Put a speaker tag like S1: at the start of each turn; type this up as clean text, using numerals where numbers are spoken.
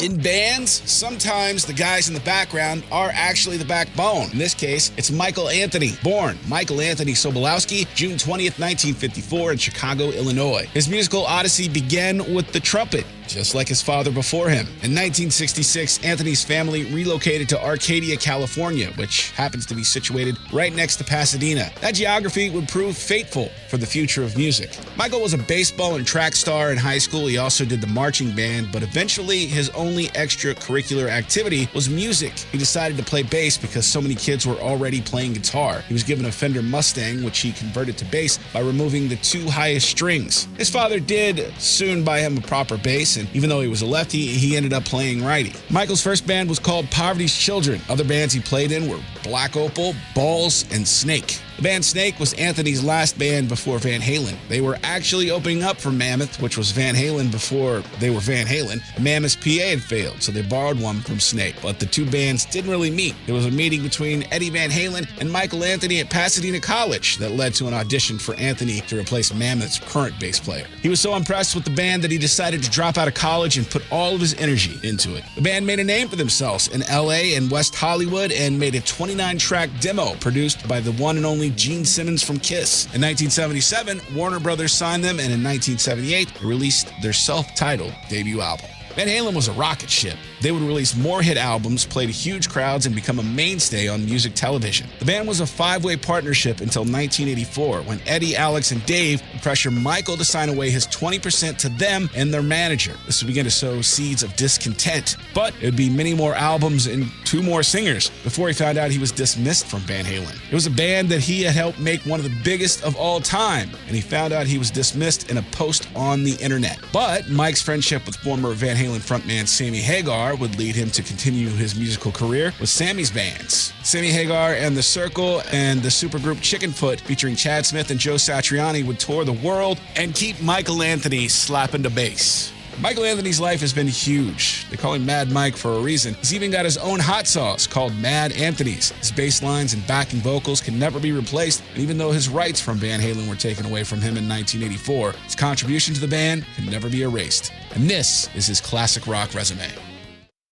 S1: In bands, sometimes the guys in the background are actually the backbone. In this case, it's Michael Anthony, born Michael Anthony Sobolewski, June 20th, 1954 in Chicago, Illinois. His musical odyssey began with the trumpet, just like his father before him. In 1966, Anthony's family relocated to Arcadia, California, which happens to be situated right next to Pasadena. That geography would prove fateful for the future of music. Michael was a baseball and track star in high school. He also did the marching band, but eventually his only extracurricular activity was music. He decided to play bass because so many kids were already playing guitar. He was given a Fender Mustang, which he converted to bass by removing the two highest strings. His father did soon buy him a proper bass, and even though he was a lefty, he ended up playing righty. Michael's first band was called Poverty's Children. Other bands he played in were Black Opal, Balls, and Snake. The band Snake was Anthony's last band before Van Halen. They were actually opening up for Mammoth, which was Van Halen before they were Van Halen. Mammoth's PA had failed, so they borrowed one from Snake. But the two bands didn't really meet. There was a meeting between Eddie Van Halen and Michael Anthony at Pasadena College that led to an audition for Anthony to replace Mammoth's current bass player. He was so impressed with the band that he decided to drop out of college and put all of his energy into it. The band made a name for themselves in LA and West Hollywood and made a 29-track demo produced by the one and only Gene Simmons from Kiss. In 1977, Warner Brothers signed them, and in 1978, they released their self-titled debut album. Van Halen was a rocket ship. They would release more hit albums, play to huge crowds, and become a mainstay on music television. The band was a five-way partnership until 1984, when Eddie, Alex, and Dave would pressure Michael to sign away his 20% to them and their manager. This would begin to sow seeds of discontent. But it would be many more albums and two more singers before he found out he was dismissed from Van Halen. It was a band that he had helped make one of the biggest of all time, and he found out he was dismissed in a post on the internet. But Mike's friendship with former Van Halen frontman Sammy Hagar would lead him to continue his musical career with Sammy's bands. Sammy Hagar and The Circle and the supergroup Chickenfoot, featuring Chad Smith and Joe Satriani, would tour the world and keep Michael Anthony slapping the bass. Michael Anthony's life has been huge. They call him Mad Mike for a reason. He's even got his own hot sauce called Mad Anthony's. His bass lines and backing vocals can never be replaced, and even though his rights from Van Halen were taken away from him in 1984, his contribution to the band can never be erased. And this is his classic rock resume.